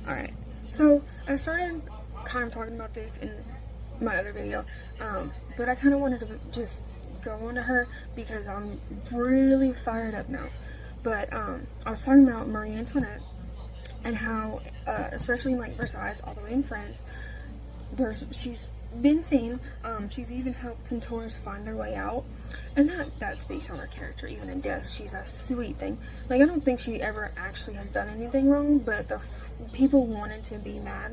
Alright, so I started kind of talking about this in my other video, but I kind of wanted to just go on to her because I'm really fired up now. But I was talking about Marie Antoinette and how, especially in like Versailles, all the way in France, she's been seen. She's even helped some tourists find their way out, and that speaks on her character. Even in death, she's a sweet thing. Like, I don't think she ever actually has done anything wrong, but the people wanted to be mad,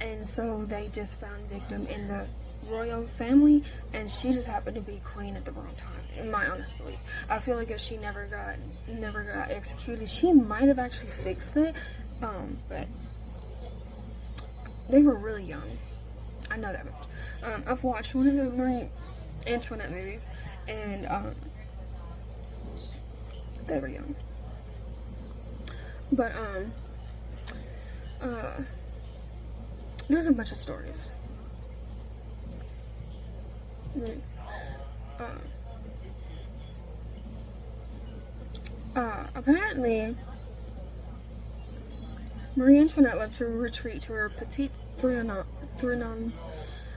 and so they just found victim in the royal family, and she just happened to be queen at the wrong time. In my honest belief, I feel like if she never got executed, she might have actually fixed it. But they were really young. I know that much. I've watched one of the Marie Antoinette movies, and they were young. But there's a bunch of stories. Apparently, Marie Antoinette loved to retreat to her Petit Trianon,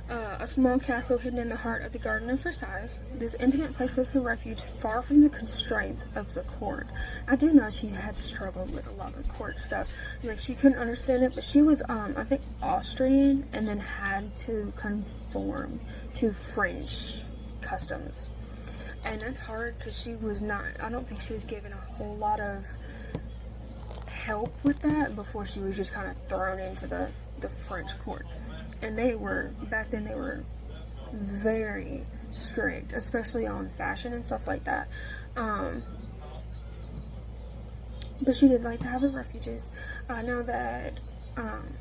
a small castle hidden in the heart of the Garden of Versailles. This intimate place was a refuge far from the constraints of the court. I do know she had struggled with a lot of court stuff. Like, she couldn't understand it, but she was, I think, Austrian, and then had to conform to French customs. And that's hard because I don't think she was given a whole lot of help with that before she was just kind of thrown into the French court. And back then they were very strict, especially on fashion and stuff like that. But she did like to have her refuges. I know that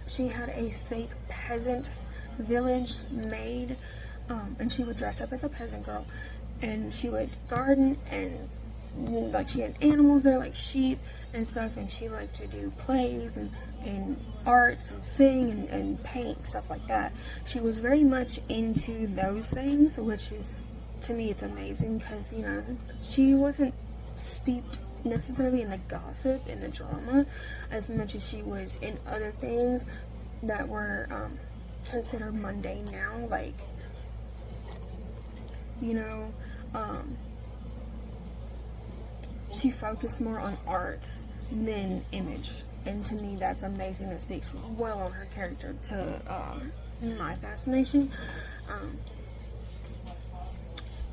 she had a fake peasant village made, and she would dress up as a peasant girl, and she would garden, and like she had animals there like sheep and stuff, and she liked to do plays and arts and sing and paint, stuff like that. She was very much into those things, which is, to me, it's amazing because, you know, she wasn't steeped necessarily in the gossip and the drama as much as she was in other things that were considered mundane now, like, you know, she focused more on arts than image, and to me that's amazing. That speaks well on her character to my fascination.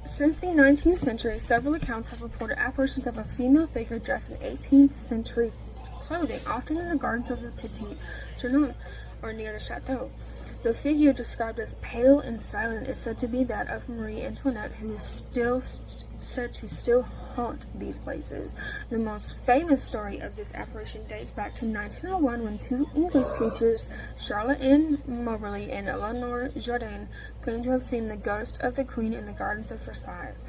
Since the 19th century, several accounts have reported apparitions of a female figure dressed in 18th century clothing, often in the gardens of the Petit Trianon or near the chateau. The figure, described as pale and silent, is said to be that of Marie Antoinette, who is still said to still haunt these places. The most famous story of this apparition dates back to 1901, when two English teachers, Charlotte Ann Moberly and Eleanor Jourdain, claimed to have seen the ghost of the Queen in the gardens of Versailles.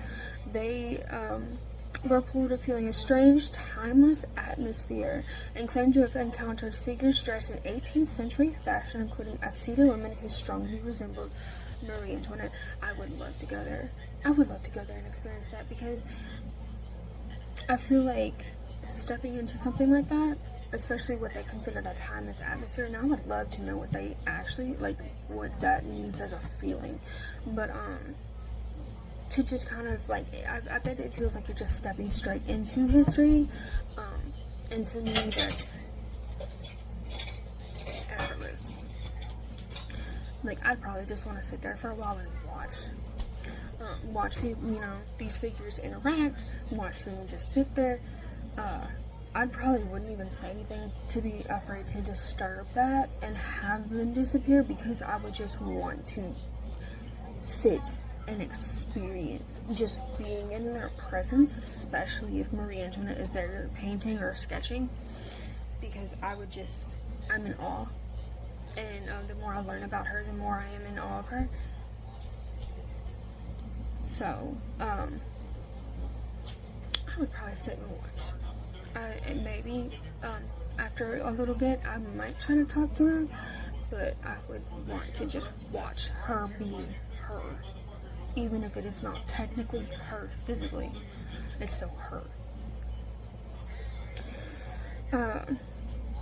They reported feeling a strange, timeless atmosphere, and claimed to have encountered figures dressed in 18th century fashion, including a seated woman who strongly resembled Marie Antoinette. I would love to go there. I would love to go there and experience that, because I feel like stepping into something like that, especially what they consider a timeless atmosphere, and I would love to know what they actually, like, what that means as a feeling. But, to just kind of, like, I bet it feels like you're just stepping straight into history, and to me, that's effortless. Like, I'd probably just want to sit there for a while and watch people, you know, these figures interact, watch them just sit there. I probably wouldn't even say anything to be afraid to disturb that and have them disappear, because I would just want to sit and experience just being in their presence, especially if Marie Antoinette is there painting or sketching, because I'm in awe, and the more I learn about her, the more I am in awe of her. So, I would probably sit and watch. And maybe, after a little bit, I might try to talk to her, but I would want to just watch her be her. Even if it is not technically her physically, it's still her.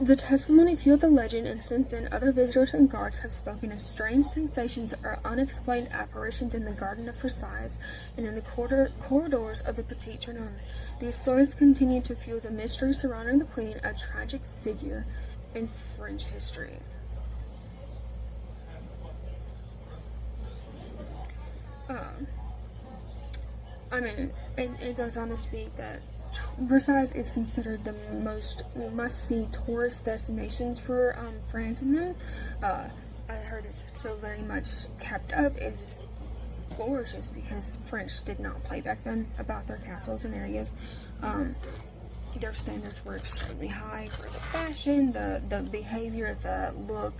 The testimony fueled the legend, and since then, other visitors and guards have spoken of strange sensations or unexplained apparitions in the Garden of Versailles and in the corridors of the Petit Trianon. These stories continue to fuel the mystery surrounding the Queen, a tragic figure in French history. It goes on to speak that Versailles is considered the most must-see tourist destinations for France, and then I heard it's so very much kept up. It is gorgeous because French did not play back then about their castles and areas. Their standards were extremely high for the fashion, the behavior, the look,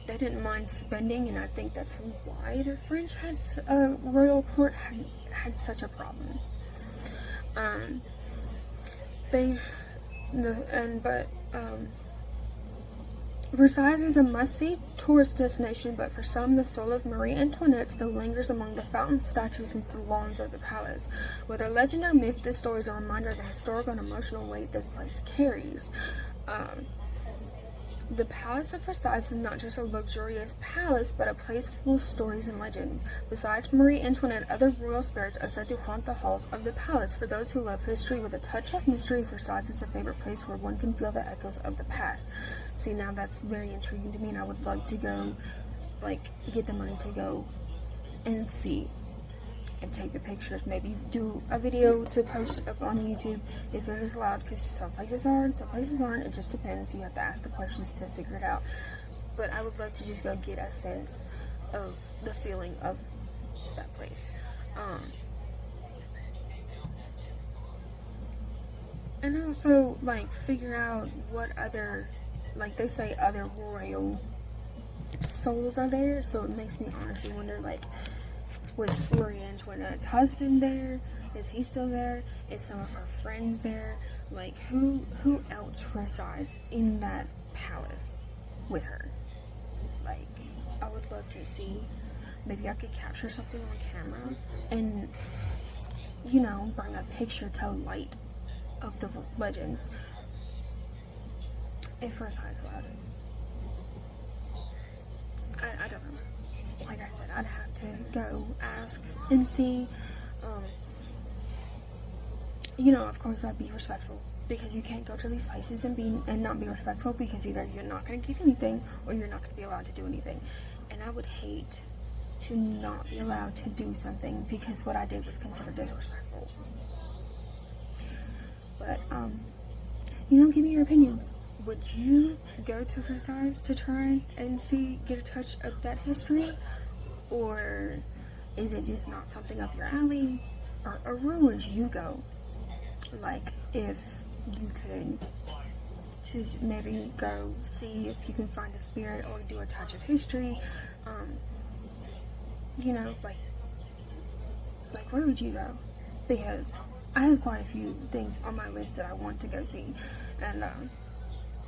they didn't mind spending, and I think that's why the French royal court had such a problem. Versailles is a must-see tourist destination, but for some, the soul of Marie Antoinette still lingers among the fountains, statues, and salons of the palace. Whether legend or myth, this story is a reminder of the historical and emotional weight this place carries. The Palace of Versailles is not just a luxurious palace, but a place full of stories and legends. Besides Marie Antoinette, other royal spirits are said to haunt the halls of the palace. For those who love history with a touch of mystery, Versailles is a favorite place where one can feel the echoes of the past. See, now that's very intriguing to me, and I would love to go, get the money to go and see and take the pictures, maybe do a video to post up on YouTube if it is allowed, because some places are and some places aren't. It just depends. You have to ask the questions to figure it out. But I would love to just go get a sense of the feeling of that place. And also, figure out what other, they say other royal souls are there, so it makes me honestly wonder, was Marie Antoinette's husband there? Is he still there? Is some of her friends there? Who else resides in that palace with her? I would love to see. Maybe I could capture something on camera and, bring a picture to light of the legends. If Versailles allowed it. I don't know. Like I said, I'd have to go ask and see. Of course, I'd be respectful, because you can't go to these places and not be respectful, because either you're not going to get anything or you're not going to be allowed to do anything. And I would hate to not be allowed to do something because what I did was considered disrespectful. But give me your opinions. Would you go to Versailles to try and get a touch of that history? Or is it just not something up your alley? Or where would you go? If you could just maybe go see if you can find a spirit or do a touch of history. Where would you go? Because I have quite a few things on my list that I want to go see. And,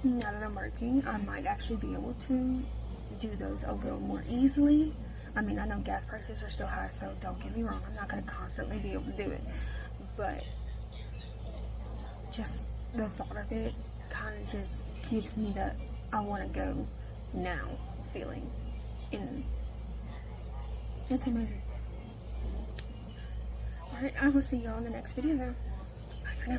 now that I'm working, I might actually be able to do those a little more easily. I know gas prices are still high, so don't get me wrong, I'm not going to constantly be able to do it. But just the thought of it kind of just gives me that I want to go now feeling. And it's amazing. Alright, I will see y'all in the next video though. Bye for now.